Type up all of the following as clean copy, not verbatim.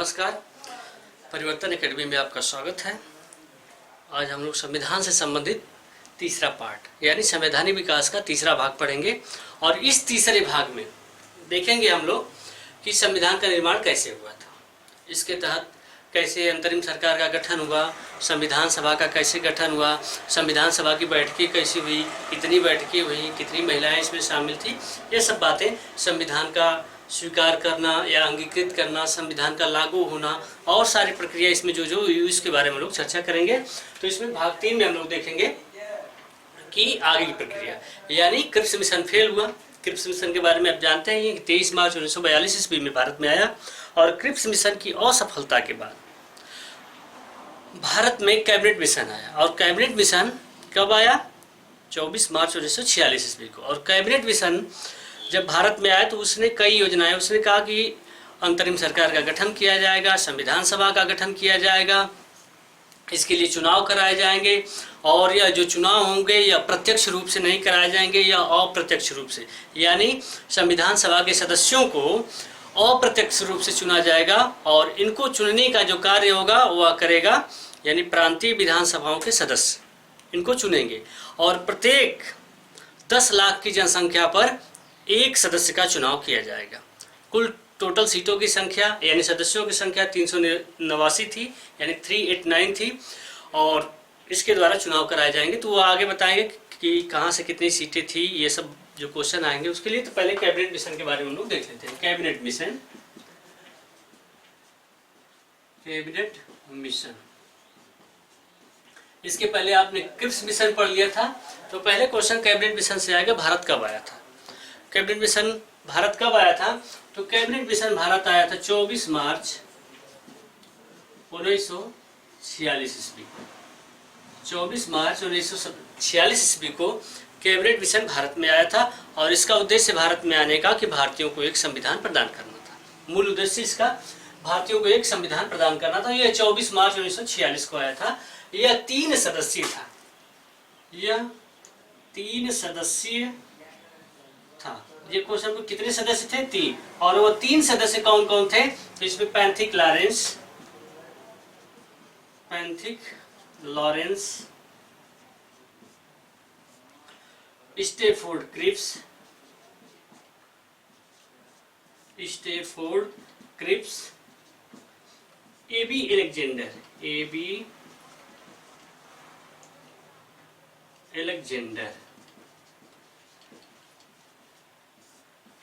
नमस्कार। परिवर्तन एकेडमी में आपका स्वागत है। आज हम लोग संविधान से संबंधित तीसरा पार्ट यानी संवैधानिक विकास का तीसरा भाग पढ़ेंगे और इस तीसरे भाग में देखेंगे हम लोग कि संविधान का निर्माण कैसे हुआ था, इसके तहत कैसे अंतरिम सरकार का गठन हुआ, संविधान सभा का कैसे गठन हुआ, संविधान सभा की बैठकें कैसी हुई, कितनी बैठकें हुई, कितनी महिलाएं इसमें शामिल थी, ये सब बातें संविधान का स्वीकार करना या अंगीकृत करना, संविधान का लागू होना और सारी प्रक्रिया इसमें जो जो हुई इसके बारे में हम लोग चर्चा करेंगे। तो इसमें भाग 3 में हम लोग देखेंगे कि आगे की प्रक्रिया यानी क्रिप्स मिशन फेल हुआ। क्रिप्स मिशन के बारे में आप जानते हैं कि 23 मार्च 1942 ईस्वी में भारत में आया और क्रिप्स मिशन की असफलता के बाद भारत में कैबिनेट मिशन आया। और कैबिनेट मिशन कब आया? 24 मार्च 1946 ईस्वी को। और कैबिनेट मिशन जब भारत में आया तो उसने कई योजनाएं, उसने कहा कि अंतरिम सरकार का गठन किया जाएगा, संविधान सभा का गठन किया जाएगा, इसके लिए चुनाव कराए जाएंगे और यह जो चुनाव होंगे या प्रत्यक्ष रूप से नहीं कराए जाएंगे या अप्रत्यक्ष रूप से, यानी संविधान सभा के सदस्यों को अप्रत्यक्ष रूप से चुना जाएगा और इनको चुनने का जो कार्य होगा वह करेगा यानी प्रांतीय विधानसभाओं के सदस्य इनको चुनेंगे और प्रत्येक 10 लाख की जनसंख्या पर एक सदस्य का चुनाव किया जाएगा। कुल टोटल सीटों की संख्या यानी सदस्यों की संख्या 389 थी यानी 389 थी और इसके द्वारा चुनाव कराए जाएंगे। तो वो आगे बताएंगे कि कहाँ से कितनी सीटें थी, ये सब जो क्वेश्चन आएंगे उसके लिए। तो पहले कैबिनेट मिशन के बारे में हम लोग देख लेते हैं। कैबिनेट मिशन इसके पहले आपने क्रिप्स मिशन पढ़ लिया था। तो पहले क्वेश्चन कैबिनेट मिशन से आएगा, भारत कब आया था? कैबिनेट मिशन भारत कब आया था? तो कैबिनेट मिशन भारत आया था 24 मार्च 1946 ईस्वी को। 24 मार्च 1946 ईस्वी को कैबिनेट मिशन भारत में आया था और इसका उद्देश्य भारत में आने का कि भारतीयों को एक संविधान प्रदान करना था। मूल उद्देश्य इसका भारतीयों को एक संविधान प्रदान करना था। यह 24 मार्च 1946 को आया था। यह 3 सदस्यीय था। यह 3 सदस्यीय था। ये क्वेश्चन को कितने सदस्य थे? 3। और वो 3 सदस्य कौन कौन थे? तो इसमें Pethick Lawrence, Stafford Cripps, AB Alexander,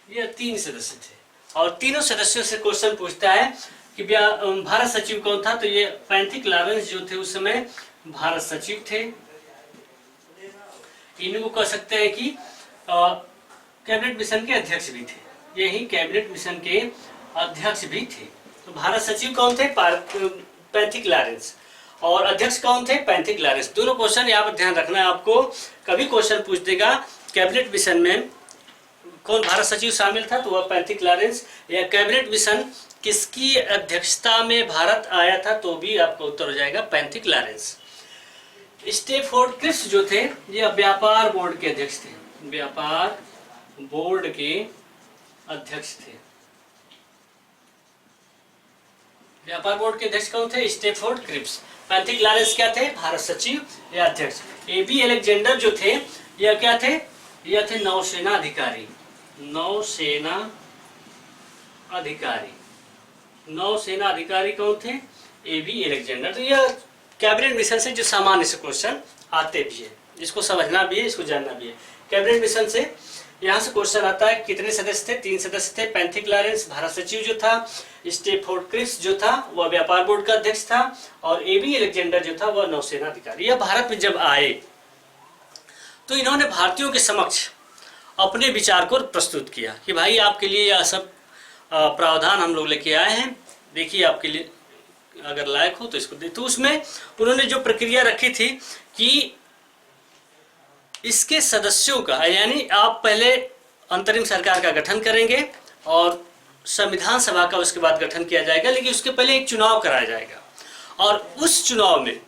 यह 3 सदस्य थे। और तीनों सदस्यों से क्वेश्चन पूछता है कि भारत सचिव कौन था? तो ये पैंथिक लॉरेंस जो थे उस समय भारत सचिव थे। इनको कह सकते हैं कि कैबिनेट मिशन के अध्यक्ष भी थे। यही कैबिनेट मिशन के अध्यक्ष भी थे। तो भारत सचिव कौन थे? Pethick Lawrence. और अध्यक्ष कौन थे? Pethick Lawrence. दोनों क्वेश्चन यहाँ पर ध्यान रखना है आपको। कभी क्वेश्चन पूछ देगा कैबिनेट मिशन में कौन भारत सचिव शामिल था, तो वह पैंथिक लॉरेंस। या कैबिनेट मिशन किसकी अध्यक्षता में भारत आया था, तो भी आपका उत्तर हो जाएगा पैंथिक लॉरेंस। स्टेफोर्ड क्रिप्स जो थे ये व्यापार बोर्ड के अध्यक्ष थे। व्यापार बोर्ड के अध्यक्ष थे। व्यापार बोर्ड के अध्यक्ष कौन थे? Stafford Cripps. पैंथिक लॉरेंस क्या थे? भारत सचिव या अध्यक्ष। एबी एलेक्जेंडर जो थे यह क्या थे? यह थे नौसेना अधिकारी। नौसेना अधिकारी कौन थे? AB Alexander. तो यह कैबिनेट मिशन से जो सामान्य से क्वेश्चन आते भी है, इसको समझना भी है, इसको जानना भी है। कैबिनेट मिशन से यहाँ से क्वेश्चन आता है कितने सदस्य थे? 3 सदस्य थे। पैंथिक लॉरेंस भारत सचिव जो था, स्टेफोर्ड क्रिप्स जो था वह व्यापार बोर्ड का अध्यक्ष था और एबी एलेक्जेंडर जो था वह नौसेना अधिकारी। यह भारत में जब आए तो इन्होंने भारतीयों के समक्ष अपने विचार को प्रस्तुत किया कि भाई आपके लिए यह सब प्रावधान हम लोग लेके आए हैं, देखिए आपके लिए अगर लायक हो तो इसको दे। तो उसमें उन्होंने जो प्रक्रिया रखी थी कि इसके सदस्यों का यानी आप पहले अंतरिम सरकार का गठन करेंगे और संविधान सभा का उसके बाद गठन किया जाएगा, लेकिन उसके पहले एक चुनाव कराया जाएगा और उस चुनाव में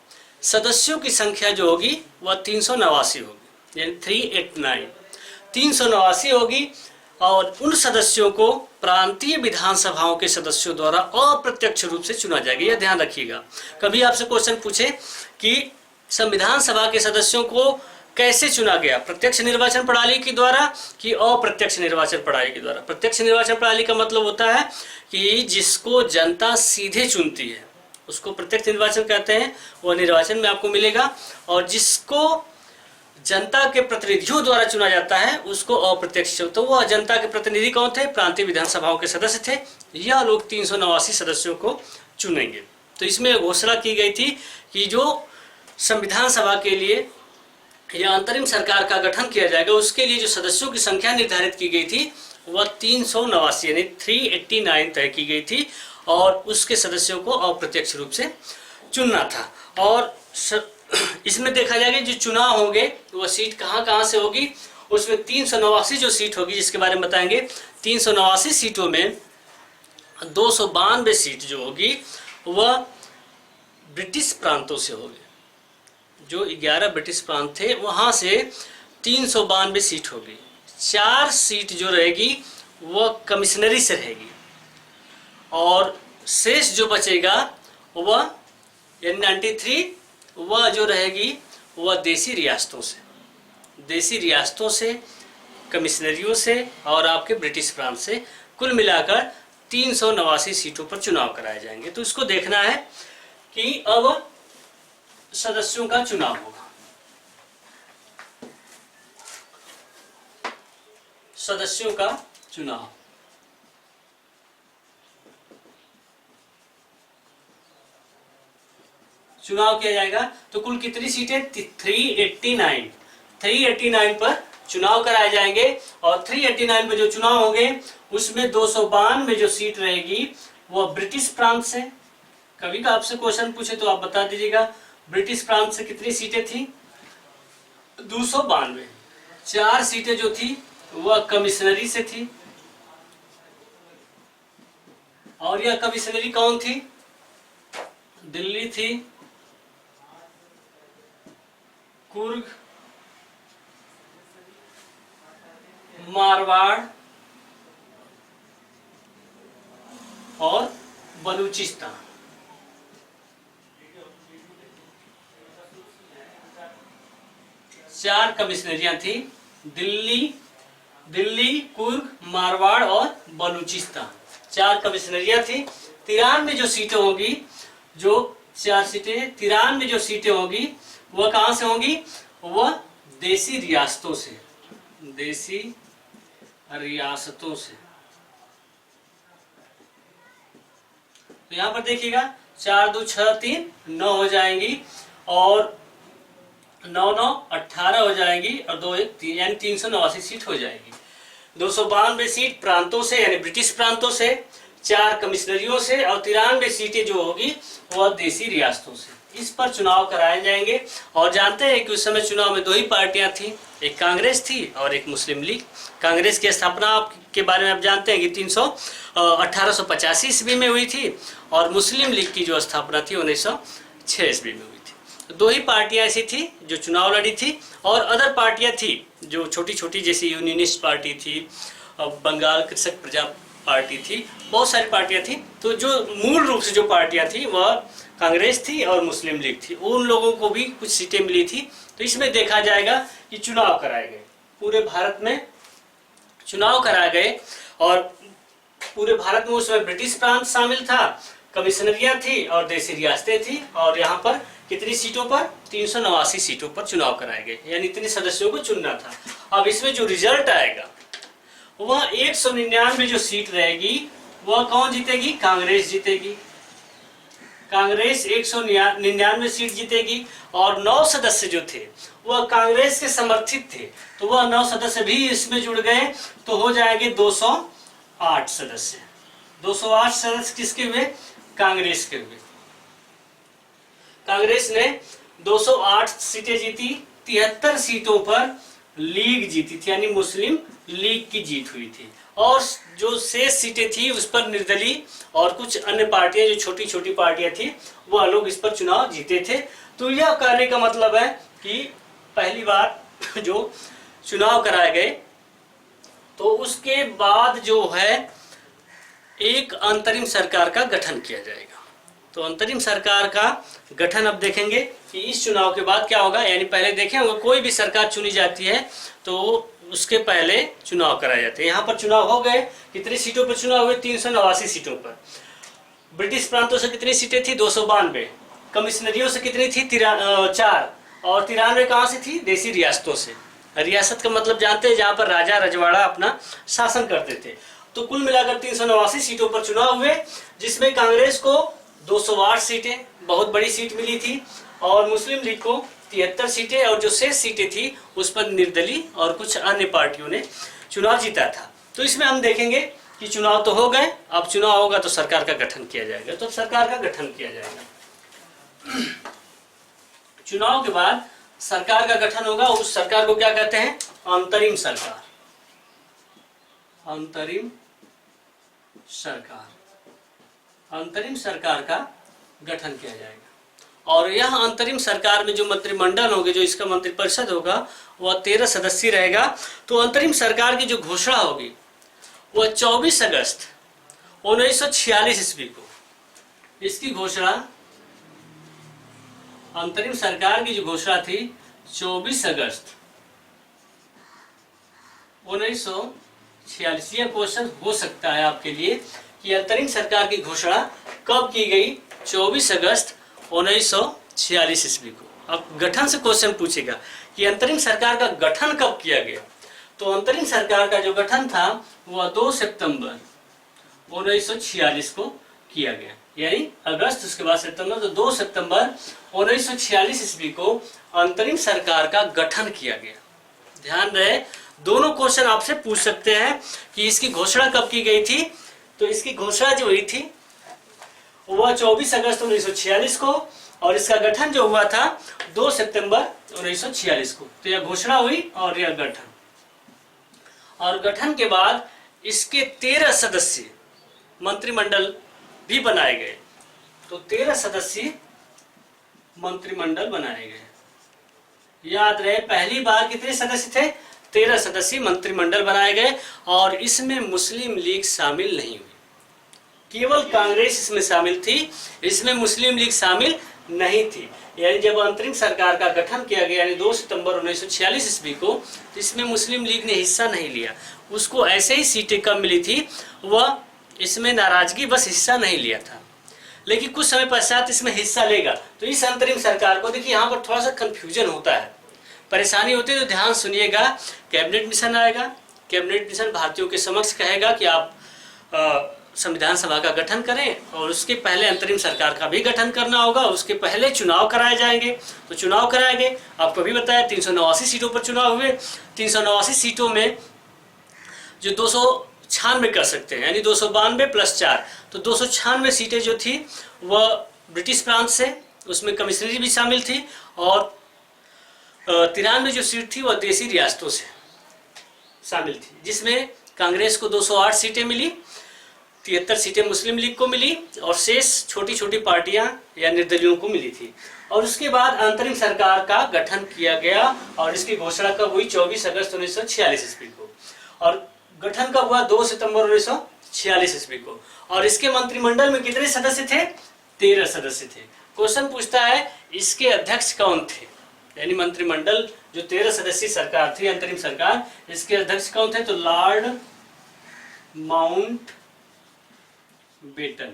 सदस्यों की संख्या जो होगी वह 389 होगी यानी 389 होगी और उन सदस्यों को प्रांतीय विधानसभाओं के सदस्यों द्वारा अप्रत्यक्ष रूप से चुना जाएगा। यह ध्यान रखिएगा। कभी आपसे क्वेश्चन पूछे कि संविधान सभा के सदस्यों को कैसे चुना गया, प्रत्यक्ष निर्वाचन प्रणाली के द्वारा कि अप्रत्यक्ष निर्वाचन प्रणाली के द्वारा। प्रत्यक्ष निर्वाचन प्रणाली का मतलब होता है कि जिसको जनता सीधे चुनती है उसको प्रत्यक्ष निर्वाचन कहते हैं, वह निर्वाचन में आपको मिलेगा। और जिसको जनता के प्रतिनिधियों द्वारा चुना जाता है उसको अप्रत्यक्ष। तो वह जनता के प्रतिनिधि कौन थे? प्रांतीय विधानसभाओं के सदस्य थे। यह लोग 389 सदस्यों को चुनेंगे। तो इसमें घोषणा की गई थी कि जो संविधान सभा के लिए या अंतरिम सरकार का गठन किया जाएगा उसके लिए जो सदस्यों की संख्या निर्धारित की गई थी वह 389 यानी 389 तय की गई थी और उसके सदस्यों को अप्रत्यक्ष रूप से चुनना था। और इसमें देखा जाएगा जो चुनाव होंगे वह सीट कहाँ कहाँ से होगी। उसमें 389 जो सीट होगी जिसके बारे में बताएंगे। 389 सीटों में 292 सीट जो होगी वह ब्रिटिश प्रांतों से होगी। जो 11 ब्रिटिश प्रांत थे वहाँ से 392 सीट होगी। 4 सीट जो रहेगी वह कमिश्नरी से रहेगी और शेष जो बचेगा वह यानी 93 वह जो रहेगी वह देसी रियासतों से कमिश्नरियों से और आपके ब्रिटिश प्रांत से कुल मिलाकर 389 सीटों पर चुनाव कराए जाएंगे। तो इसको देखना है कि अब सदस्यों का चुनाव होगा। सदस्यों का चुनाव किया जाएगा। तो कुल कितनी सीटें? 389 पर चुनाव कराए जाएंगे। और 389 में जो चुनाव होंगे उसमें 292 जो सीट रहेगी वह ब्रिटिश प्रांत से। कभी का आपसे क्वेश्चन पूछे तो आप बता दीजिएगा ब्रिटिश प्रांत से कितनी सीटें थी? 292। 4 सीटें जो थी वह कमिश्नरी से थी। और यह कमिश्नरी कौन थी? दिल्ली थी, कुर्ग, मारवाड़ और बलूचिस्तान। चार कमिश्नरियां थी, दिल्ली, कुर्ग, मारवाड़ और बलूचिस्तान। 4 कमिश्नरियां थी। 93 जो सीटें होगी, जो 4 सीटें 93 जो सीटें होगी वह कहां से होंगी? वह देसी रियासतों से। तो यहां पर देखिएगा 4 2 6 3 9 हो जाएंगी और 9 9 18 हो जाएगी और 2 1 3 यानी 389 सीट हो जाएगी। 292 सीट प्रांतों से यानी ब्रिटिश प्रांतों से, 4 कमिश्नरियों से और 93 सीटें जो होगी वह देसी रियासतों से। इस पर चुनाव कराए जाएंगे। और जानते हैं कि उस समय चुनाव में 2 ही पार्टियां थी, एक कांग्रेस थी और एक मुस्लिम लीग। कांग्रेस की स्थापना के बारे में आप जानते हैं कि 1885 ईस्वी में हुई थी और मुस्लिम लीग की जो स्थापना थी 1906 ईस्वी में हुई थी। 2 ही पार्टियां ऐसी थी जो चुनाव लड़ी थी और अदर पार्टियां थी जो छोटी छोटी, जैसे यूनियनिस्ट पार्टी थी, बंगाल कृषक प्रजा पार्टी थी, बहुत सारी पार्टियां थी। तो जो मूल रूप से जो पार्टियां थी वह कांग्रेस थी और मुस्लिम लीग थी। उन लोगों को भी कुछ सीटें मिली थी। तो इसमें देखा जाएगा कि चुनाव कराए गए, पूरे भारत में चुनाव कराए गए और पूरे भारत में उसमें ब्रिटिश प्रांत शामिल था, कमिश्नरियां थी और देसी रियासतें थी। और यहाँ पर कितनी सीटों पर? 389 सीटों पर चुनाव कराए गए, यानी इतने सदस्यों को चुनना था। अब इसमें जो रिजल्ट आएगा वह 199 जो सीट रहेगी वह कौन जीतेगी? कांग्रेस जीतेगी। कांग्रेस 199 सीट जीतेगी और 9 सदस्य जो थे वह कांग्रेस के समर्थित थे, तो वह 9 सदस्य भी इसमें जुड़ गए, तो हो जाएंगे 208 सदस्य। 208 सदस्य किसके हुए? कांग्रेस के हुए। कांग्रेस ने 208 सीटें जीती। 73 सीटों पर लीग जीती थी, यानी मुस्लिम लीग की जीत हुई थी। और जो शेष सीटें थी उस पर निर्दलीय और कुछ अन्य पार्टियां, जो छोटी छोटी पार्टियां थी, वह लोग इस पर चुनाव जीते थे। तो यह कहने का मतलब है कि पहली बार जो चुनाव कराए गए तो उसके बाद जो है एक अंतरिम सरकार का गठन किया जाएगा। तो अंतरिम सरकार का गठन अब देखेंगे कि इस चुनाव के बाद क्या होगा। यानी पहले देखें होंगे कोई भी सरकार चुनी जाती है तो उसके पहले चुनाव कराए जाते हैं। यहाँ पर चुनाव हो गए, कितनी सीटों पर चुनाव हुए? 389 सीटों पर। ब्रिटिश प्रांतों से कितनी सीटें थी? 292। कमिश्नरियों से कितनी थी? 4। और 93 कहाँ से थी? देसी रियासतों से। रियासत का मतलब जानते हैं, जहाँ पर राजा रजवाड़ा अपना शासन करते थे। तो कुल मिलाकर 389 सीटों पर चुनाव हुए, जिसमें कांग्रेस को 208 सीटें, बहुत बड़ी सीट मिली थी, और मुस्लिम लीग को 73 सीटें, और जो शेष सीटें थी उस पर निर्दलीय और कुछ अन्य पार्टियों ने चुनाव जीता था। तो इसमें हम देखेंगे कि चुनाव तो हो गए, अब चुनाव होगा तो सरकार का गठन किया जाएगा। तो सरकार का गठन किया जाएगा। चुनाव के बाद सरकार का गठन होगा, उस सरकार को क्या कहते हैं? अंतरिम सरकार। अंतरिम सरकार, अंतरिम सरकार का गठन किया जाएगा। और यह अंतरिम सरकार में जो मंत्रिमंडल होंगे, जो इसका मंत्रिपरिषद होगा, वह 13 सदस्यीय रहेगा। तो अंतरिम सरकार की जो घोषणा होगी वह 24 अगस्त 1946 ईस्वी को, इसकी घोषणा, अंतरिम सरकार की जो घोषणा थी 24 अगस्त 1946। यह क्वेश्चन हो सकता है आपके लिए कि अंतरिम सरकार की घोषणा कब की गई? 24 अगस्त 1946 ईस्वी को। अब गठन से क्वेश्चन पूछेगा कि अंतरिम सरकार का गठन कब किया गया। तो अंतरिम सरकार का जो गठन था वह 2 सितंबर 1946 को किया गया। यानी अगस्त, उसके बाद सितंबर, तो 2 सितंबर 1946 ईस्वी को अंतरिम सरकार का गठन किया गया। ध्यान रहे, दोनों क्वेश्चन आपसे पूछ सकते हैं कि इसकी घोषणा कब की गई थी। तो इसकी घोषणा जो हुई थी वह 24 अगस्त 1946 को, और इसका गठन जो हुआ था 2 सितंबर 1946 को। तो यह घोषणा हुई और यह गठन, और गठन के बाद इसके 13 सदस्यीय मंत्रिमंडल भी बनाए गए। तो 13 सदस्यीय मंत्रिमंडल बनाए गए। याद रहे, पहली बार कितने सदस्य थे? 13 सदस्यीय मंत्रिमंडल बनाए गए, और इसमें मुस्लिम लीग शामिल नहीं हुई, केवल कांग्रेस इसमें शामिल थी, इसमें मुस्लिम लीग शामिल नहीं थी। यानी जब अंतरिम सरकार का गठन किया गया, यानी 2 सितंबर 1946 ईस्वी को, तो इसमें मुस्लिम लीग ने हिस्सा नहीं लिया। उसको ऐसे ही सीटें कम मिली थी, वह इसमें नाराजगी बस हिस्सा नहीं लिया था। लेकिन कुछ समय पश्चात इसमें हिस्सा लेगा। तो इस अंतरिम सरकार को, देखिए यहाँ पर थोड़ा सा कंफ्यूजन होता है, परेशानी होती है, तो ध्यान सुनिएगा। कैबिनेट मिशन आएगा, कैबिनेट मिशन भारतीयों के समक्ष कहेगा कि आप संविधान सभा का गठन करें, और उसके पहले अंतरिम सरकार का भी गठन करना होगा, और उसके पहले चुनाव कराए जाएंगे। तो चुनाव कराएंगे, आपको भी बताया 389 सीटों पर चुनाव हुए। 389 सीटों में जो 296 कर सकते हैं, यानी 292 + 4, तो 296 सीटें जो थी वह ब्रिटिश प्रांत से, उसमें कमिश्नरी भी शामिल थी, और 93 जो सीट थी वह देसी रियासतों से शामिल थी, जिसमें कांग्रेस को 208 सीटें मिली, 73 सीटें मुस्लिम लीग को मिली, और शेष छोटी छोटी पार्टियां या निर्दलियों को मिली थी। और उसके बाद अंतरिम सरकार का गठन किया गया, और इसकी घोषणा कब हुई? 24 अगस्त 1946 ईस्वी को। और गठन कब हुआ? 2 सितंबर 1946 ईस्वी को। और इसके मंत्रिमंडल में कितने सदस्य थे? 13 सदस्य थे। क्वेश्चन पूछता है इसके अध्यक्ष कौन थे? यानी मंत्रिमंडल जो 13 सदस्यीय सरकार थी, अंतरिम सरकार, इसके अध्यक्ष कौन थे? तो लॉर्ड माउंट बेटन।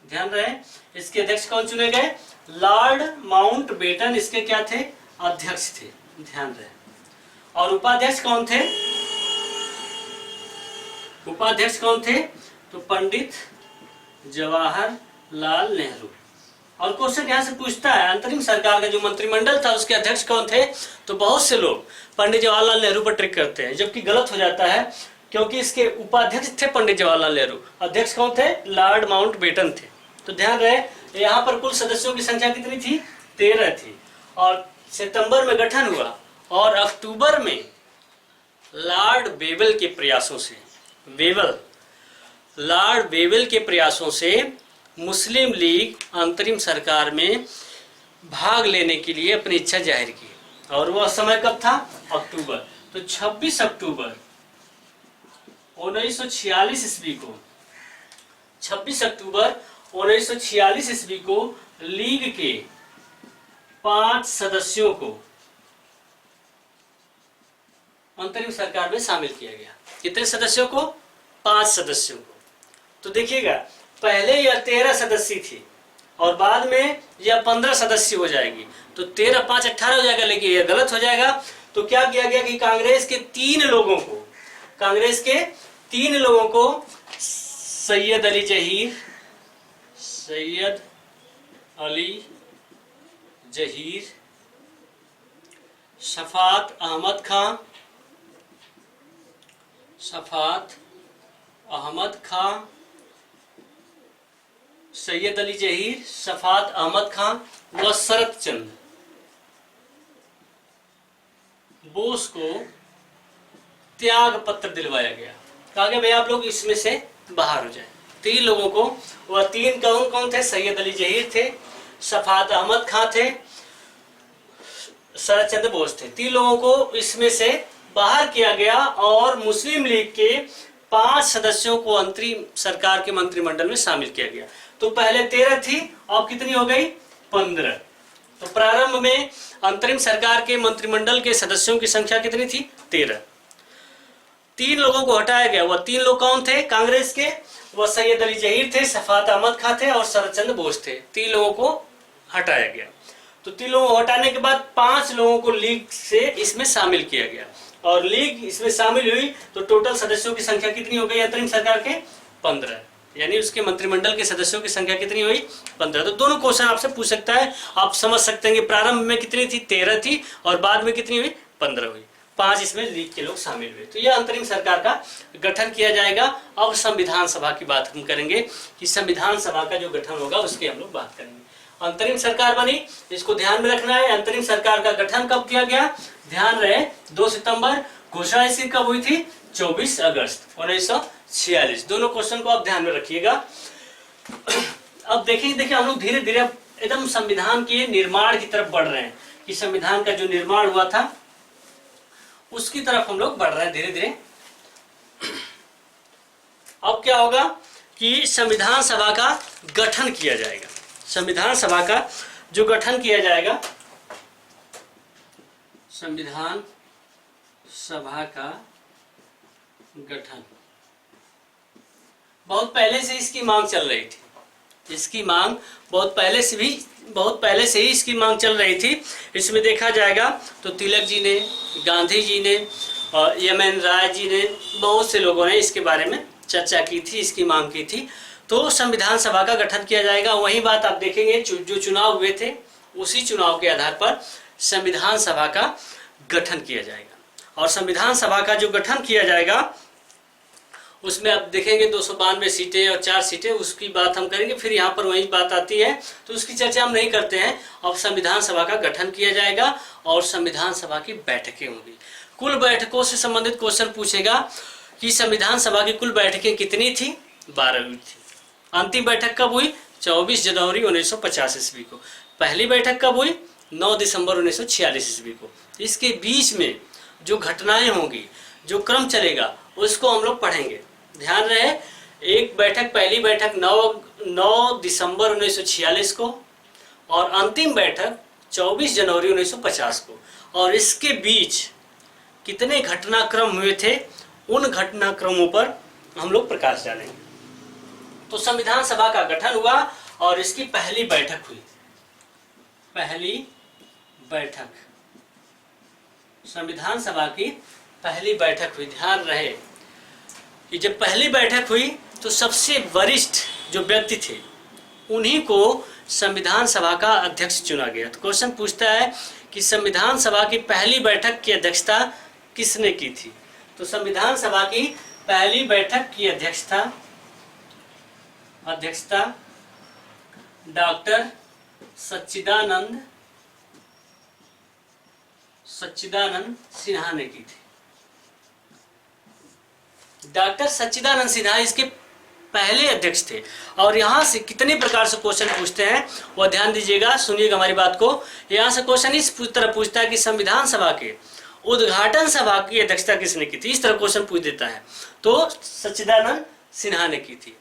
ध्यान रहे, इसके अध्यक्ष कौन चुने गए? लॉर्ड माउंट बेटन इसके क्या थे? अध्यक्ष थे। ध्यान रहे। और उपाध्यक्ष कौन थे? उपाध्यक्ष कौन थे? तो पंडित जवाहरलाल नेहरू। और क्वेश्चन यहाँ से पूछता है अंतरिम सरकार का जो मंत्रिमंडल था उसके अध्यक्ष कौन थे? तो बहुत से लोग पंडित जवाहरलाल नेहरू पर ट्रिक करते हैं, जबकि गलत हो जाता है, क्योंकि इसके उपाध्यक्ष थे पंडित जवाहरलाल नेहरू, अध्यक्ष कौन थे? लॉर्ड माउंट बेटन थे। तो ध्यान रहे, यहाँ पर कुल सदस्यों की संख्या कितनी थी? 13 थी। और सितंबर में गठन हुआ, और अक्टूबर में लॉर्ड बेवेल के प्रयासों से, लॉर्ड बेवेल के प्रयासों से मुस्लिम लीग अंतरिम सरकार में भाग लेने के लिए अपनी इच्छा जाहिर की। और वह समय कब था? अक्टूबर। तो तो 26 अक्टूबर 1946 ईस्वी को 26 अक्टूबर 1946 ईस्वी को लीग के 5 सदस्यों को अंतरिम सरकार में शामिल किया गया। कितने सदस्यों को? 5 सदस्यों को। तो देखिएगा, पहले यह 13 सदस्य थी और बाद में यह 15 सदस्य हो जाएगी, तो 13 5 18 हो जाएगा, लेकिन यह गलत हो जाएगा। तो क्या किया गया कि कांग्रेस के 3 लोगों को सैयद अली जहीर, शफात अहमद खां, सैयद अली जहीर, शफात अहमद खां व शरत चंद्र बोस को त्याग पत्र दिलवाया गया। कहा गया भाई आप लोग इसमें से बाहर हो जाए। 3 लोगों को, वह 3 कौन कौन थे? सैयद अली जहीर थे, शफात अहमद खां थे, शरत चंद्र बोस थे। 3 लोगों को इसमें से बाहर किया गया और मुस्लिम लीग के 5 सदस्यों को अंतरिम सरकार के मंत्रिमंडल में शामिल किया गया। तो पहले 13 थी, अब कितनी हो गई? 15। तो प्रारंभ में अंतरिम सरकार के मंत्रिमंडल के सदस्यों की संख्या कितनी थी? 13। 3 लोगों को हटाया गया। वह 3 लोग कौन थे? कांग्रेस के, वह सैयद अली जहीर थे, शफात अहमद खां थे और शरत चंद्र बोस थे। 3 लोगों को हटाया गया। तो 3 लोगों को हटाने के बाद 5 लोगों को लीग से इसमें शामिल किया गया और लीग इसमें शामिल हुई तो टोटल सदस्यों की संख्या कितनी हो गई अंतरिम सरकार के? 15। यानी उसके मंत्रिमंडल के सदस्यों की संख्या कितनी हुई? 15। तो दोनों क्वेश्चन आपसे पूछ सकता है। आप समझ सकते हैं कि प्रारंभ में कितनी थी? 13 थी और बाद में कितनी हुई? 15 हुई। 5 इसमें लीग के लोग शामिल हुए। तो यह अंतरिम सरकार का गठन किया जाएगा। अब संविधान सभा की बात हम करेंगे कि संविधान सभा का जो गठन होगा उसकी हम लोग बात करेंगे। अंतरिम सरकार बनी, इसको ध्यान में रखना है। अंतरिम सरकार का गठन कब किया गया? ध्यान रहे 2 सितंबर। घोषणा इसकी कब हुई थी? 24 अगस्त 1946। दोनों क्वेश्चन को आप ध्यान में रखिएगा। अब देखिए हम लोग धीरे धीरे एकदम संविधान के निर्माण की तरफ बढ़ रहे हैं कि संविधान का जो निर्माण हुआ था उसकी तरफ हम लोग बढ़ रहे हैं धीरे धीरे। अब क्या होगा कि संविधान सभा का गठन किया जाएगा। संविधान सभा का जो गठन किया जाएगा, संविधान सभा का गठन बहुत पहले से इसकी मांग चल रही थी। इसकी मांग बहुत पहले से ही इसकी मांग चल रही थी। इसमें देखा जाएगा तो तिलक जी ने, गांधी जी ने और एम.एन. राय जी ने, बहुत से लोगों ने इसके बारे में चर्चा की थी, इसकी मांग की थी। तो संविधान सभा का गठन किया जाएगा। वही बात आप देखेंगे जो चुनाव हुए थे उसी चुनाव के आधार पर संविधान सभा का गठन किया जाएगा। और संविधान सभा का जो गठन किया जाएगा उसमें आप देखेंगे 292 सीटें और 4 सीटें, उसकी बात हम करेंगे। फिर यहाँ पर वही बात आती है तो उसकी चर्चा हम नहीं करते हैं। अब संविधान सभा का गठन किया जाएगा और संविधान सभा की बैठकें होंगी। कुल बैठकों से संबंधित क्वेश्चन पूछेगा कि संविधान सभा की कुल बैठकें कितनी थी? 12 हुई थी। अंतिम बैठक कब हुई? 24 जनवरी 1950 ईस्वी को। पहली बैठक कब हुई? 9 दिसंबर 1946 ईस्वी को। इसके बीच में जो घटनाएं होंगी, जो क्रम चलेगा, उसको हम लोग पढ़ेंगे। ध्यान रहे, एक बैठक, पहली बैठक 9 दिसंबर 1946 को और अंतिम बैठक 24 जनवरी 1950 को। और इसके बीच कितने घटनाक्रम हुए थे, उन घटनाक्रमों पर हम लोग प्रकाश डालेंगे। तो संविधान सभा का गठन हुआ और इसकी पहली बैठक हुई। पहली बैठक, संविधान सभा की पहली बैठक हुई। ध्यान रहे कि जब पहली बैठक हुई तो सबसे वरिष्ठ जो व्यक्ति थे उन्हीं को संविधान सभा का अध्यक्ष चुना गया। तो क्वेश्चन पूछता है कि संविधान सभा की पहली बैठक की अध्यक्षता किसने की थी? तो संविधान सभा की पहली बैठक की अध्यक्षता डॉक्टर सच्चिदानंद सिन्हा ने की थी। डॉक्टर सच्चिदानंद सिन्हा इसके पहले अध्यक्ष थे। और यहाँ से कितने प्रकार से क्वेश्चन पूछते हैं वह ध्यान दीजिएगा, सुनिएगा हमारी बात को। यहाँ से क्वेश्चन इस तरह पूछता है कि संविधान सभा के उद्घाटन सभा की अध्यक्षता किसने की थी? इस तरह क्वेश्चन पूछ देता है। तो सच्चिदानंद सिन्हा ने की थी।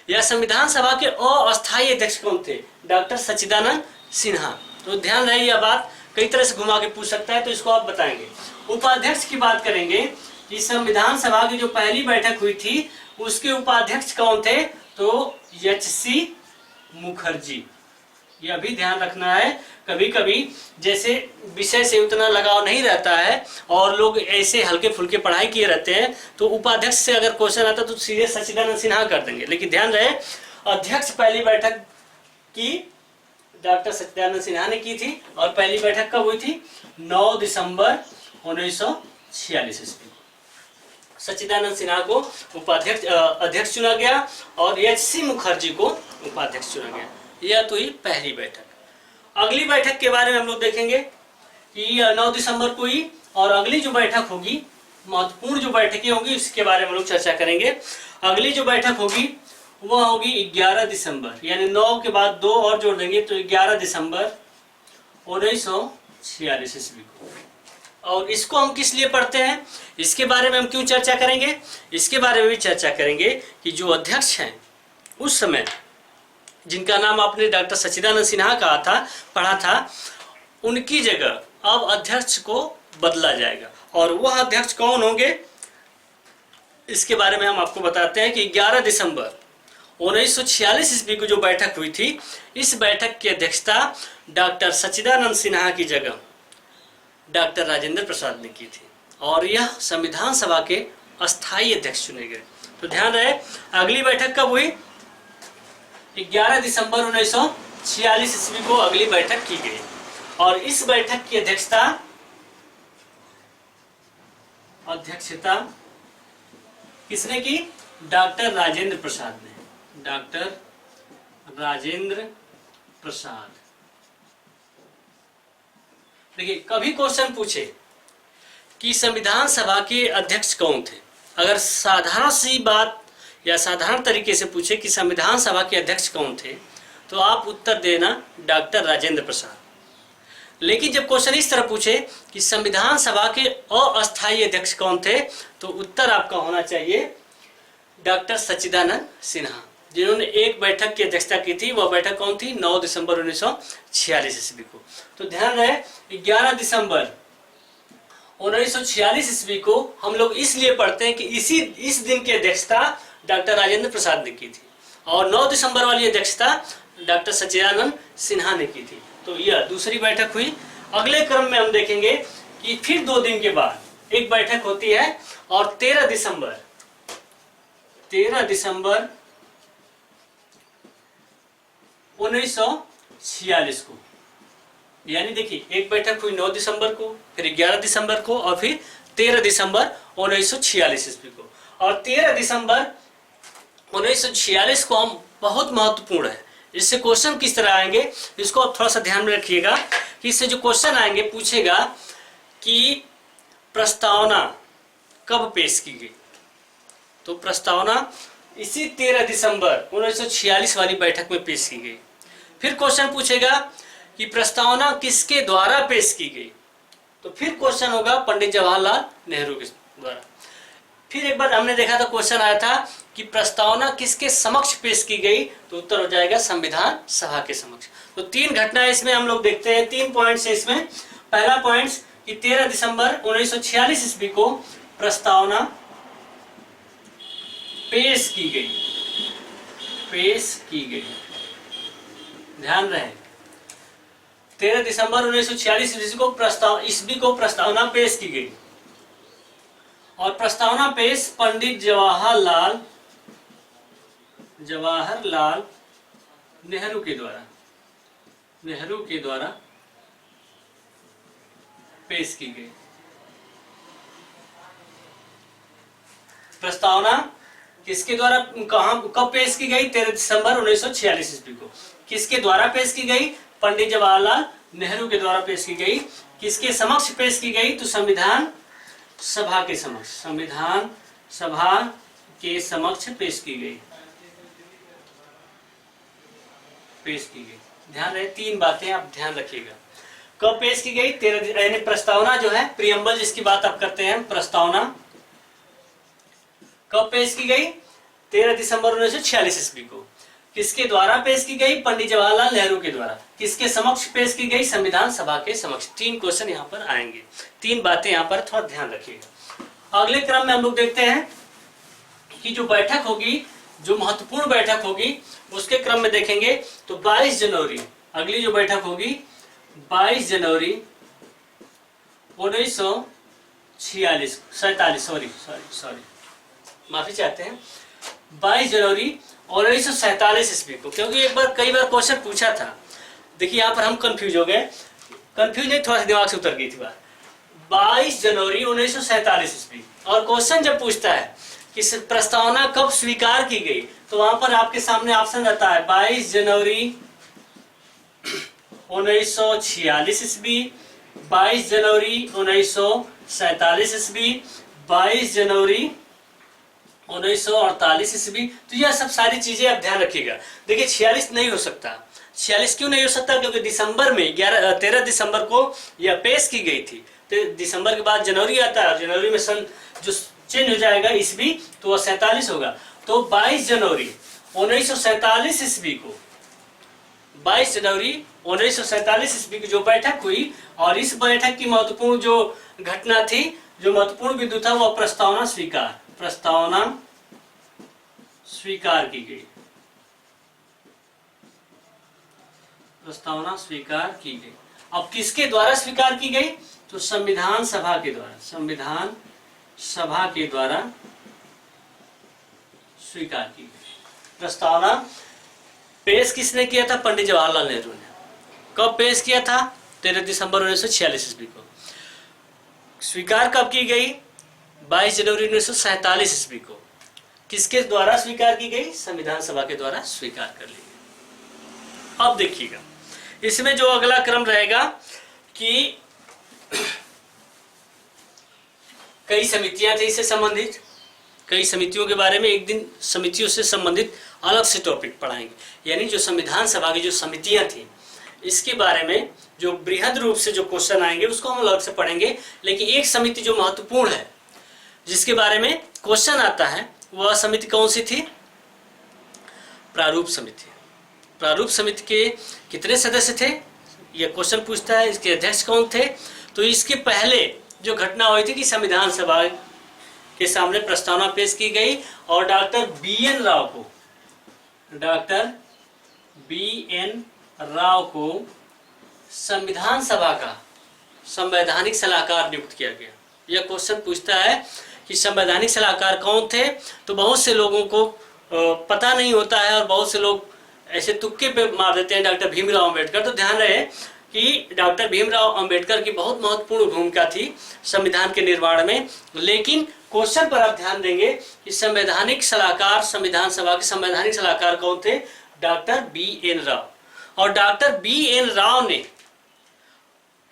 या संविधान सभा के अस्थायी अध्यक्ष कौन थे? डॉक्टर सच्चिदानंद सिन्हा। तो ध्यान रहे यह बात, कई तरह से घुमा के पूछ सकता है, तो इसको आप बताएंगे। उपाध्यक्ष की बात करेंगे कि संविधान सभा की जो पहली बैठक हुई थी उसके उपाध्यक्ष कौन थे? तो एच.सी. मुखर्जी। यह भी ध्यान रखना है, कभी कभी जैसे विषय से उतना लगाव नहीं रहता है और लोग ऐसे हल्के फुल्के पढ़ाई किए रहते हैं, तो उपाध्यक्ष से अगर क्वेश्चन आता तो सीधे सच्चिदानंद सिन्हा कर देंगे। लेकिन ध्यान रहे, अध्यक्ष पहली बैठक की डॉक्टर सच्चिदानंद सिन्हा ने की थी। और पहली बैठक कब हुई थी? 9 दिसंबर 1946 ईस्वी को सच्चिदानंद सिन्हा को उपाध्यक्ष अध्यक्ष चुना गया और एच.सी. मुखर्जी को उपाध्यक्ष चुना गया। यह तो ही पहली बैठक। अगली बैठक के बारे में हम लोग देखेंगे कि 9 दिसंबर को ही, और अगली जो बैठक होगी, महत्वपूर्ण जो बैठकें होंगी उसके बारे में हम लोग चर्चा करेंगे। अगली जो बैठक होगी वह होगी 11 दिसंबर, यानी 9 के बाद 2 और जोड़ देंगे तो 11 दिसंबर 1946 ईस्वी को। और इसको हम किस लिए पढ़ते हैं, इसके बारे में हम क्यों चर्चा करेंगे, इसके बारे में भी चर्चा करेंगे कि जो अध्यक्ष हैं उस समय, जिनका नाम आपने डॉक्टर सच्चिदानंद सिन्हा कहा था, पढ़ा था, उनकी जगह अब अध्यक्ष को बदला जाएगा। और वह अध्यक्ष कौन होंगे इसके बारे में हम आपको बताते हैं कि 11 दिसंबर 1946 ईस्वी को जो बैठक हुई थी, इस बैठक की अध्यक्षता डॉक्टर सच्चिदानंद सिन्हा की जगह डॉक्टर राजेंद्र प्रसाद ने की थी। और यह संविधान सभा के अस्थायी अध्यक्ष चुने गए। तो ध्यान रहे, अगली बैठक कब हुई? 11 दिसंबर 1946 ईस्वी को अगली बैठक की गई। और इस बैठक की अध्यक्षता किसने की? डॉक्टर राजेंद्र प्रसाद ने। डॉक्टर राजेंद्र प्रसाद। देखिए, कभी क्वेश्चन पूछे कि संविधान सभा के अध्यक्ष कौन थे, अगर साधारण सी बात या साधारण तरीके से पूछे कि संविधान सभा के अध्यक्ष कौन थे, तो आप उत्तर देना डॉक्टर राजेंद्र प्रसाद। लेकिन जब क्वेश्चन इस तरह पूछे कि संविधान सभा के अस्थायी अध्यक्ष कौन थे, तो उत्तर आपका होना चाहिए डॉक्टर सच्चिदानंद सिन्हा, जिन्होंने एक बैठक की अध्यक्षता की थी। वह बैठक कौन थी? 9 दिसंबर 1946 ईस्वी को। तो ध्यान रहे, 11 दिसंबर 1946 ईस्वी को हम लोग इसलिए पढ़ते हैं कि इस दिन की अध्यक्षता डॉक्टर राजेंद्र प्रसाद ने की थी, और 9 दिसंबर वाली अध्यक्षता डॉक्टर सच्चिदानंद सिन्हा ने की थी। तो यह दूसरी बैठक हुई। अगले क्रम में हम देखेंगे कि फिर 2 दिन के बाद एक बैठक होती है, और 13 दिसंबर 1946 को, यानी देखिए, एक बैठक हुई 9 दिसंबर को, फिर 11 दिसंबर को, और फिर 13 दिसंबर 1946 ईस्वी को। और 13 दिसंबर 1946 को हम बहुत महत्वपूर्ण है, इससे क्वेश्चन किस तरह आएंगे इसको आप थोड़ा सा ध्यान में रखिएगा कि इससे जो क्वेश्चन आएंगे, पूछेगा कि प्रस्तावना कब पेश की गई। तो प्रस्तावना इसी 13 दिसंबर 1946 वाली बैठक में पेश की गई। फिर क्वेश्चन पूछेगा कि प्रस्तावना किसके द्वारा पेश की गई, तो फिर क्वेश्चन होगा पंडित जवाहरलाल नेहरू के द्वारा। फिर एक बार हमने देखा था, क्वेश्चन आया था कि प्रस्तावना किसके समक्ष पेश की गई, तो उत्तर हो जाएगा संविधान सभा के समक्ष। तो 3 घटनाएं इसमें हम लोग देखते हैं, 3 पॉइंट्स है इसमें। पहला पॉइंट कि 13 दिसंबर 1946 ईस्वी को प्रस्तावना पेश की गई। ध्यान रहे, 13 दिसंबर 1946 ईस्वी को प्रस्तावना पेश की गई। और प्रस्तावना पेश पंडित जवाहरलाल नेहरू के द्वारा पेश की गई। प्रस्तावना किसके द्वारा, कब पेश की गई? 13 दिसंबर 1946 ईस्वी को। किसके द्वारा पेश की गई? पंडित जवाहरलाल नेहरू के द्वारा पेश की गई। किसके समक्ष पेश की गई? तो संविधान सभा के समक्ष। संविधान सभा के समक्ष पेश की गई। ध्यान रहे, 3 बातें आप ध्यान रखिएगा। कब पेश की गई? 13 यानी प्रस्तावना जो है, प्रियम्बल जिसकी बात आप करते हैं, प्रस्तावना कब पेश की गई? 13 दिसंबर 1946 ईस्वी को। किसके द्वारा पेश की गई? पंडित जवाहरलाल नेहरू के द्वारा। किसके समक्ष पेश की गई? संविधान सभा के समक्ष। 3 क्वेश्चन यहाँ पर आएंगे, 3 बातें यहाँ पर थोड़ा ध्यान रखिएगा। अगले क्रम में हम लोग देखते हैं कि जो बैठक होगी, जो महत्वपूर्ण बैठक होगी, उसके क्रम में देखेंगे तो 22 जनवरी, अगली जो बैठक होगी 22 जनवरी 1946 सॉरी माफी चाहते हैं, 22 जनवरी 1947 ईस्वी को। क्योंकि एक बार कई बार क्वेश्चन पूछा था, देखिए यहाँ पर हम कंफ्यूज हो गए, कंफ्यूज नहीं, थोड़ा सा दिमाग से उतर गई थी बात। 22 जनवरी 1947 ईस्वी, और क्वेश्चन जब पूछता है कि प्रस्तावना कब स्वीकार की गई, तो वहां पर आपके सामने ऑप्शन रहता है 22 जनवरी 1946 ईस्वी, 22 जनवरी 1947 ईस्वी, 22 जनवरी 1948 ईस्वी। तो यह सब सारी चीजें आप ध्यान रखिएगा। देखिए 46 नहीं हो सकता। 46 क्यों नहीं हो सकता? क्योंकि दिसंबर में 13 दिसंबर को यह पेश की गई थी। तो दिसंबर के बाद जनवरी आता है, और जनवरी में सन जो चेंज हो जाएगा ईस्वी, तो वह 47 होगा। तो 22 जनवरी 1947 ईस्वी को, 22 जनवरी 1947 ईस्वी की जो बैठक हुई, और इस बैठक की महत्वपूर्ण जो घटना थी, जो महत्वपूर्ण बिंदु था, वह प्रस्तावना स्वीकार की गई। प्रस्तावना स्वीकार की गई। अब किसके द्वारा स्वीकार की गई? तो संविधान सभा के द्वारा, संविधान सभा के द्वारा स्वीकार की गई। प्रस्तावना पेश किसने किया था? पंडित जवाहरलाल नेहरू ने। कब पेश किया था? 13 दिसंबर 1946 ईस्वी को। स्वीकार कब की गई? 22 जनवरी 1947 ईस्वी को। किसके द्वारा स्वीकार की गई? संविधान सभा के द्वारा स्वीकार कर ली गई। अब देखिएगा, इसमें जो अगला क्रम रहेगा कि कई समितियां थी इससे संबंधित, कई समितियों के बारे में एक दिन समितियों से संबंधित अलग से टॉपिक पढ़ाएंगे। यानी जो संविधान सभा की जो समितियां थी, इसके बारे में जो बृहद रूप से जो क्वेश्चन आएंगे उसको हम अलग से पढ़ेंगे। लेकिन एक समिति जो महत्वपूर्ण है, जिसके बारे में क्वेश्चन आता है, वह समिति कौन सी थी? प्रारूप समिति। प्रारूप समिति के कितने सदस्य थे, यह क्वेश्चन पूछता है। इसके अध्यक्ष कौन थे? तो इसके पहले जो घटना हुई थी कि संविधान सभा के सामने प्रस्तावना पेश की गई, और डॉक्टर बी.एन. राव को संविधान सभा का संवैधानिक सलाहकार नियुक्त किया गया। यह क्वेश्चन पूछता है कि संवैधानिक सलाहकार कौन थे? तो बहुत से लोगों को पता नहीं होता है, और बहुत से लोग ऐसे तुक्के पे मार देते हैं डॉक्टर भीमराव अंबेडकर। तो ध्यान रहे कि डॉक्टर भीमराव अंबेडकर की बहुत महत्वपूर्ण भूमिका थी संविधान के निर्माण में। लेकिन क्वेश्चन पर आप ध्यान देंगे कि संवैधानिक सलाहकार, संविधान सभा के संवैधानिक सलाहकार कौन थे? Doctor B N. राव। और डॉक्टर बी.एन. राव ने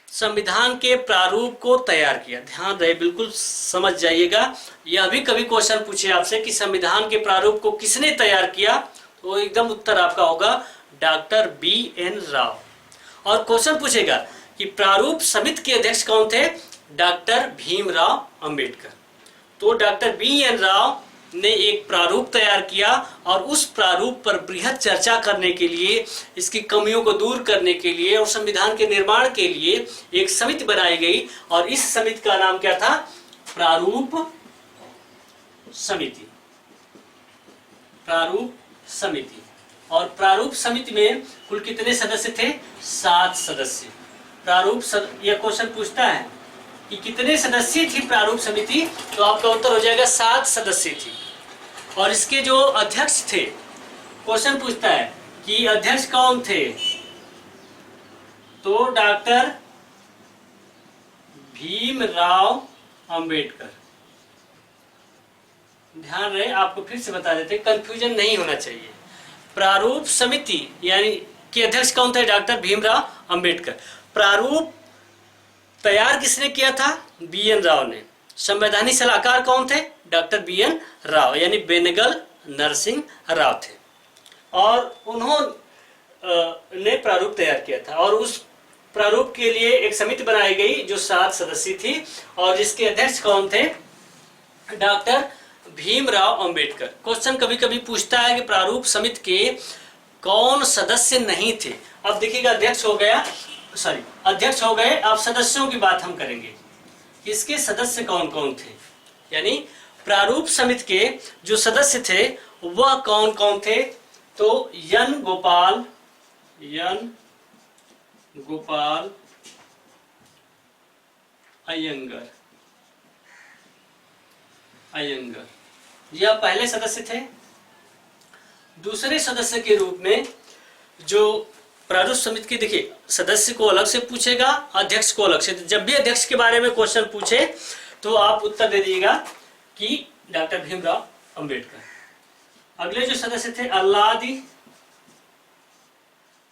संविधान के प्रारूप को तैयार किया। ध्यान रहे, बिल्कुल समझ जाइएगा। यह भी कभी क्वेश्चन पूछे आपसे कि संविधान के प्रारूप को किसने तैयार किया, तो एकदम उत्तर आपका होगा डॉक्टर बी.एन. राव। और क्वेश्चन पूछेगा कि प्रारूप समिति के अध्यक्ष कौन थे? डॉक्टर भीमराव अंबेडकर। तो डॉक्टर बी.एन. राव ने एक प्रारूप तैयार किया, और उस प्रारूप पर बृहद चर्चा करने के लिए, इसकी कमियों को दूर करने के लिए, और संविधान के निर्माण के लिए एक समिति बनाई गई। और इस समिति का नाम क्या था? प्रारूप समिति। प्रारूप समिति। और प्रारूप समिति में कुल कितने सदस्य थे? 7 सदस्य। यह क्वेश्चन पूछता है कि कितने सदस्य थी प्रारूप समिति, तो आपका उत्तर हो जाएगा 7 सदस्य थी। और इसके जो अध्यक्ष थे, क्वेश्चन पूछता है कि अध्यक्ष कौन थे, तो डॉक्टर भीमराव अंबेडकर। ध्यान रहे, आपको फिर से बता देते, कंफ्यूजन नहीं होना चाहिए। प्रारूप समिति यानी कि अध्यक्ष कौन थे? डॉक्टर भीमराव अंबेडकर। प्रारूप तैयार किसने किया था? बी.एन. राव ने। संवैधानिक सलाहकार कौन थे? Doctor B N. राव, यानी बेनेगल नरसिंह राव थे। और उन्होंने प्रारूप तैयार किया था, और उस प्रारूप के लिए एक समिति बनाई गई जो 7 सदस्यीय थी और जिसके अध्यक्ष कौन थे? डॉक्टर भीमराव अंबेडकर। क्वेश्चन कभी कभी पूछता है कि प्रारूप समिति के कौन सदस्य नहीं थे। अब देखिएगा अध्यक्ष हो गए। अब सदस्यों की बात हम करेंगे, इसके सदस्य कौन कौन थे, यानी प्रारूप समिति के जो सदस्य थे वह कौन कौन थे? तो एन गोपाल अयंगर यह पहले सदस्य थे। दूसरे सदस्य के रूप में जो प्रारूप समिति की, देखिए सदस्य को अलग से पूछेगा, अध्यक्ष को अलग से। जब भी अध्यक्ष के बारे में क्वेश्चन पूछे तो आप उत्तर दे दीजिएगा कि डॉक्टर भीमराव अंबेडकर। अगले जो सदस्य थे अल्लादी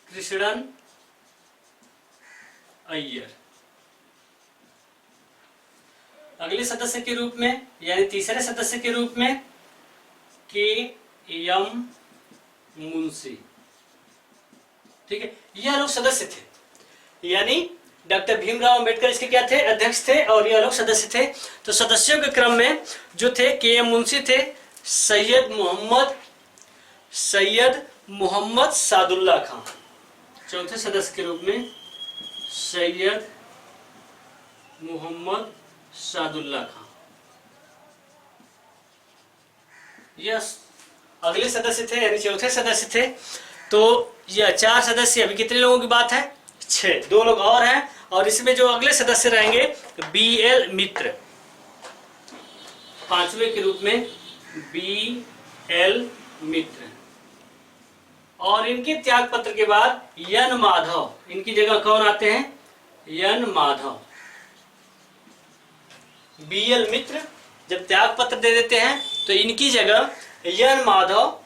कृष्णन अय्यर। अगले सदस्य के रूप में, यानी तीसरे सदस्य के रूप में के एम मुंशी। ठीक है, यह लोग सदस्य थे, यानी डॉक्टर भीमराव अंबेडकर इसके क्या थे? अध्यक्ष थे और यह लोग सदस्य थे। तो सदस्यों के क्रम में जो थे के एम मुंशी थे, सैयद मोहम्मद सादुल्ला खां। चौथे सदस्य के रूप में सैयद मोहम्मद सादुल्ला खां। यस, अगले सदस्य थे यानी चौथे सदस्य थे। तो यह 4 सदस्य, अभी कितने लोगों की बात है? 6। 2 लोग और हैं और इसमें जो अगले सदस्य रहेंगे BL मित्र। 5वें के रूप में BL मित्र। और इनके त्याग पत्र के बाद एन माधव, इनकी जगह कौन आते हैं? एन माधव। BL मित्र जब त्याग पत्र दे देते हैं तो इनकी जगह एन माधव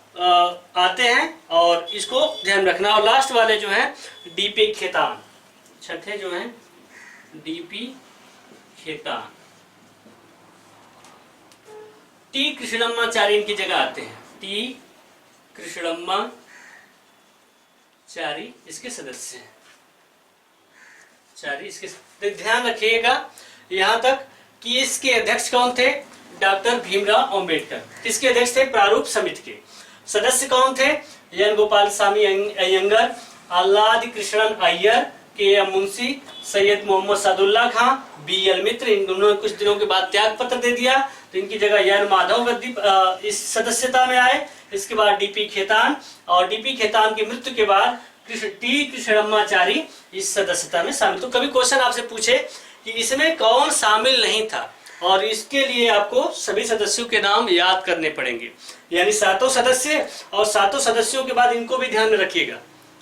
आते हैं और इसको ध्यान रखना। और लास्ट वाले जो हैं DP खेतान, छठे जो हैं DP खेतान। T कृष्णम्माचारी इनकी जगह आते हैं। T कृष्णम्माचारी इसके सदस्य हैं। इसके ध्यान रखिएगा यहाँ तक कि इसके अध्यक्ष कौन थे? डॉक्टर भीमराव अंबेडकर। इसके अध्यक्ष थे प्रारूप समिति के। सदस्य कौन थे? एन गोपाल स्वामी अयंगर, अल्लादी कृष्णन अय्यर, के एम मुंशी, सैयद मोहम्मद सादुल्ला खां, BL मित्र। इन्होंने कुछ दिनों के बाद त्याग पत्र दे दिया तो इनकी जगह एन माधव इस सदस्यता में आए। इसके बाद DP खेतान, और DP खेतान की मृत्यु के बाद T कृष्णम्माचारी इस सदस्यता में शामिल। तो कभी क्वेश्चन आपसे पूछे कि इसमें कौन शामिल नहीं था, और इसके लिए आपको सभी सदस्यों के नाम याद करने पड़ेंगे, यानी 7 सदस्य, और 7 सदस्यों के बाद इनको भी ध्यान में रखिएगा।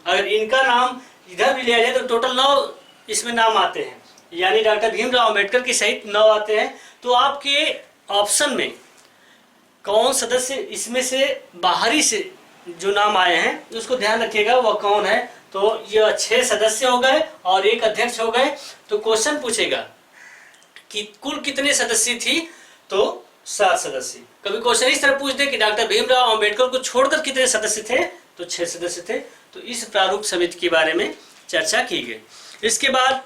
अगर इनका नाम इधर भी लिया जाए तो टोटल 9 इसमें नाम आते हैं, यानी डॉक्टर भीमराव अंबेडकर के सहित 9 आते हैं। तो आपके ऑप्शन में कौन सदस्य इसमें से बाहरी से जो नाम आए हैं उसको ध्यान रखिएगा वह कौन है। तो यह 6 सदस्य हो गए और 1 अध्यक्ष हो गए। तो क्वेश्चन पूछेगा कि कुल कितने सदस्य थी? तो 7 सदस्य। कभी क्वेश्चन इस तरह पूछ दे कि डॉक्टर भीमराव अंबेडकर को छोड़कर कितने सदस्य थे? तो 6 सदस्य थे। तो इस प्रारूप समिति के बारे में चर्चा की गई। इसके बाद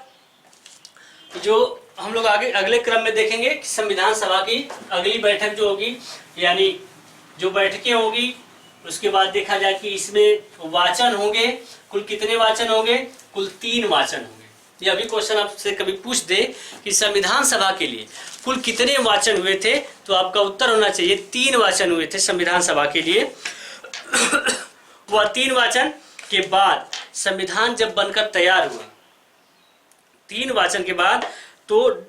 जो हम लोग आगे अगले क्रम में देखेंगे कि संविधान सभा की अगली बैठक जो होगी, यानी जो बैठकें होगी, उसके बाद देखा जाए कि इसमें वाचन होंगे। कुल कितने वाचन होंगे? कुल 3 वाचन होंगे। यह भी क्वेश्चन आपसे कभी पूछ दे कि संविधान सभा के लिए कुल कितने वाचन हुए थे, तो आपका उत्तर होना चाहिए 3 वाचन हुए थे संविधान सभा के लिए। वह 3 वाचन के बाद संविधान जब बनकर तैयार हुआ, 3 वाचन के बाद तो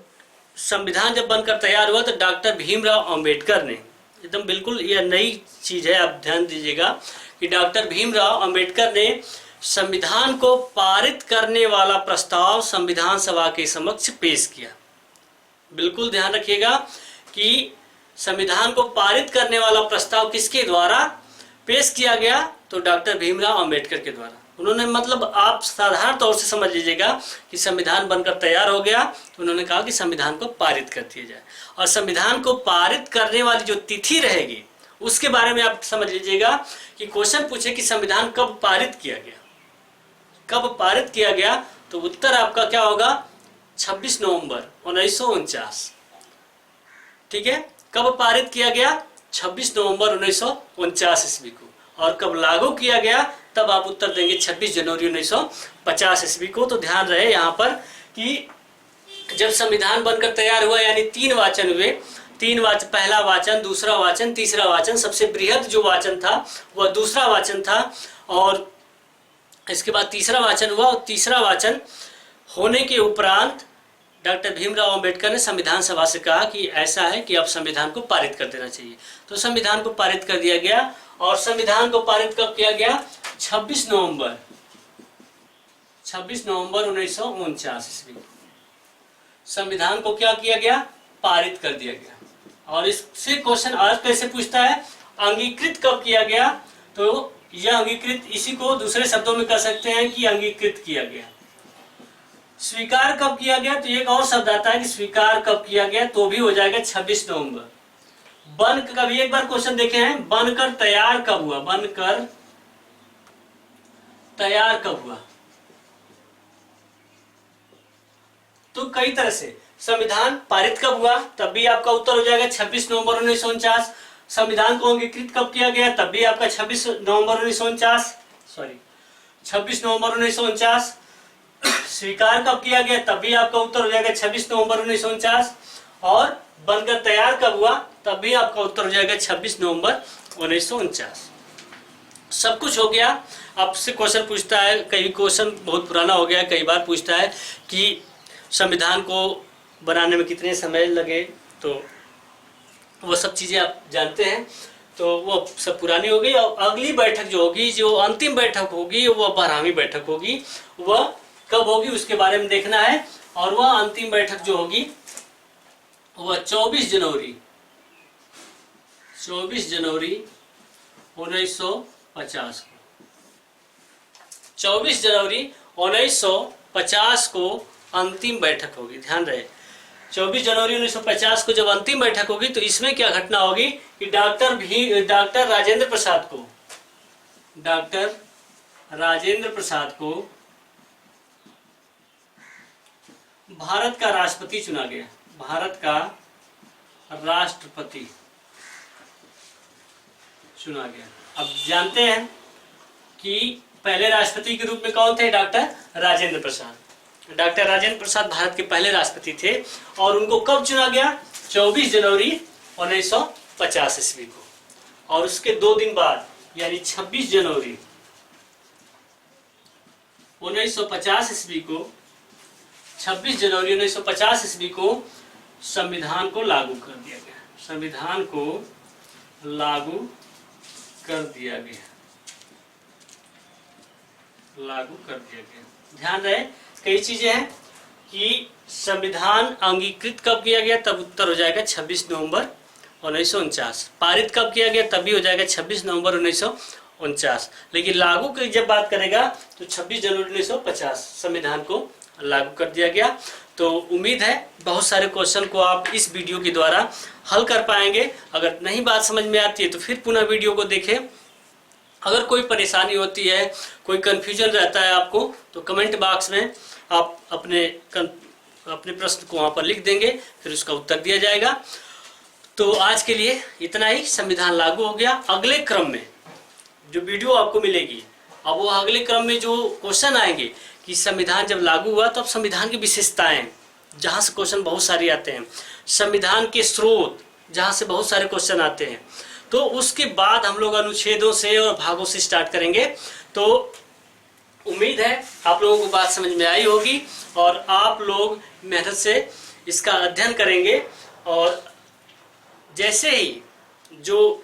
संविधान जब बनकर तैयार हुआ तो डॉक्टर भीमराव अंबेडकर ने, एकदम बिल्कुल यह नई चीज है, आप ध्यान दीजिएगा कि डॉक्टर भीमराव अंबेडकर ने संविधान को पारित करने वाला प्रस्ताव संविधान सभा के समक्ष पेश किया। बिल्कुल ध्यान रखिएगा कि संविधान को पारित करने वाला प्रस्ताव किसके द्वारा पेश किया गया? तो डॉक्टर भीमराव अंबेडकर के द्वारा। उन्होंने, मतलब आप साधारण तौर से समझ लीजिएगा कि संविधान बनकर तैयार हो गया तो उन्होंने कहा कि संविधान को पारित कर दिया जाए, और संविधान को पारित करने वाली जो तिथि रहेगी उसके बारे में आप समझ लीजिएगा कि क्वेश्चन पूछे कि संविधान कब पारित किया गया, कब पारित किया गया, तो उत्तर आपका क्या होगा 26 नवंबर 1949। ठीक है, कब पारित किया गया 26 नवंबर 1949 ईस्वी को, और कब लागू किया गया तब आप उत्तर देंगे 26 जनवरी 1950 ईस्वी को। तो ध्यान रहे यहाँ पर कि जब संविधान बनकर तैयार हुआ यानी 3 वाचन हुए, 3 वाचन, पहला वाचन, दूसरा वाचन, तीसरा वाचन, सबसे बृहद जो वाचन था वह दूसरा वाचन था, और इसके बाद तीसरा वाचन हुआ, और तीसरा वाचन होने के उपरांत डॉक्टर भीमराव अंबेडकर ने संविधान सभा से कहा कि ऐसा है कि अब संविधान को पारित कर देना चाहिए। तो संविधान को पारित कर दिया गया, और संविधान को पारित कब किया गया 26 नवंबर 1949 ईस्वी को संविधान को क्या किया गया, पारित कर दिया गया। और इससे क्वेश्चन आज कैसे पूछता है, अंगीकृत कब किया गया, तो यह अंगीकृत, इसी को दूसरे शब्दों में कह सकते हैं कि अंगीकृत किया गया। स्वीकार कब किया गया, तो एक और शब्द आता है कि स्वीकार कब किया गया, तो भी हो जाएगा 26 नवंबर। बन कब, एक बार क्वेश्चन देखे हैं, बनकर तैयार कब हुआ, बनकर तैयार कब हुआ, तो कई तरह से संविधान पारित कब हुआ तब भी आपका उत्तर हो जाएगा 26 नवंबर 1949। संविधान को अंगीकृत कब किया गया तब भी आपका 26 नवंबर 1949। स्वीकार कब किया गया तब भी आपका उत्तर हो जाएगा 26 नवंबर 1949, और बनकर तैयार कब हुआ तब भी आपका उत्तर हो जाएगा 26 नवंबर 1949। सब कुछ हो गया। अब से क्वेश्चन पूछता है, कई क्वेश्चन बहुत पुराना हो गया, कई बार पूछता है कि संविधान को बनाने में कितने समय लगे, तो वो सब चीज़ें आप जानते हैं, तो वो सब पुरानी हो गई। और अगली बैठक जो होगी, जो अंतिम बैठक होगी, वह 12वीं बैठक होगी। वह कब होगी उसके बारे में देखना है, और वह अंतिम बैठक जो होगी वह 24 जनवरी 1950 को 24 जनवरी 1950 को अंतिम बैठक होगी। ध्यान रहे 24 जनवरी 1950 को जब अंतिम बैठक होगी तो इसमें क्या घटना होगी कि डॉक्टर राजेंद्र प्रसाद को भारत का राष्ट्रपति चुना गया। भारत का राष्ट्रपति चुना गया। अब जानते हैं कि पहले राष्ट्रपति के रूप में कौन थे, डॉक्टर राजेंद्र प्रसाद। डॉक्टर राजेंद्र प्रसाद भारत के पहले राष्ट्रपति थे, और उनको कब चुना गया 24 जनवरी 1950 ईस्वी को, और उसके 2 दिन बाद यानी 26 जनवरी 1950 ईस्वी को 26 जनवरी 1950 ईस्वी को संविधान को लागू कर दिया गया। संविधान को लागू कर दिया गया। ध्यान रहे कई चीजें हैं कि संविधान अंगीकृत कब किया गया तब उत्तर हो जाएगा 26 नवंबर 1949। पारित कब किया गया तब भी हो जाएगा 26 नवंबर 1949। लेकिन लागू की जब बात करेगा तो 26 जनवरी 1950 संविधान को लागू कर दिया गया। तो उम्मीद है बहुत सारे क्वेश्चन को आप इस वीडियो के द्वारा हल कर पाएंगे। अगर नहीं बात समझ में आती है तो फिर पुनः वीडियो को देखें। अगर कोई परेशानी होती है, कोई कन्फ्यूजन रहता है आपको, तो कमेंट बॉक्स में आप अपने प्रश्न को वहाँ पर लिख देंगे, फिर उसका उत्तर दिया जाएगा। तो आज के लिए इतना ही। संविधान लागू हो गया। अगले क्रम में जो वीडियो आपको मिलेगी, अब वो अगले क्रम में जो क्वेश्चन आएंगे कि संविधान जब लागू हुआ तो अब संविधान की विशेषताएं, जहाँ से क्वेश्चन बहुत सारे आते हैं, संविधान के स्रोत, जहाँ से बहुत सारे क्वेश्चन आते हैं, तो उसके बाद हम लोग अनुच्छेदों से और भागों से स्टार्ट करेंगे। तो उम्मीद है आप लोगों को बात समझ में आई होगी और आप लोग मेहनत से इसका अध्ययन करेंगे, और जैसे ही जो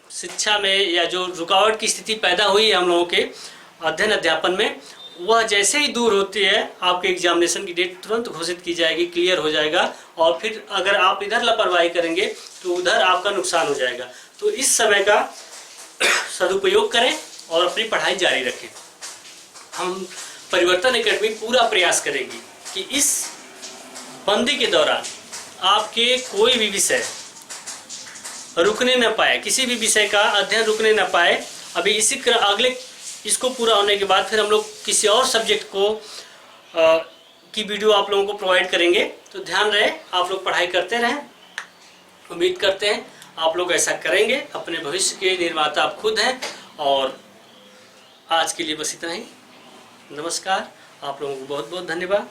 शिक्षा में या जो रुकावट की स्थिति पैदा हुई है हम लोगों के अध्ययन अध्यापन में, वह जैसे ही दूर होती है आपके एग्जामिनेशन की डेट तुरंत घोषित की जाएगी, क्लियर हो जाएगा। और फिर अगर आप इधर लापरवाही करेंगे तो उधर आपका नुकसान हो जाएगा। तो इस समय का सदुपयोग करें और अपनी पढ़ाई जारी रखें। हम परिवर्तन एकेडमी पूरा प्रयास करेगी कि इस बंदी के दौरान आपके कोई भी विषय रुकने न पाए, किसी भी विषय का अध्ययन रुकने न पाए। अभी अगले इसको पूरा होने के बाद फिर हम लोग किसी और सब्जेक्ट को की वीडियो आप लोगों को प्रोवाइड करेंगे। तो ध्यान रहे, आप लोग पढ़ाई करते रहें। उम्मीद करते हैं आप लोग ऐसा करेंगे। अपने भविष्य के निर्माता आप खुद हैं। और आज के लिए बस इतना ही। नमस्कार, आप लोगों को बहुत बहुत धन्यवाद।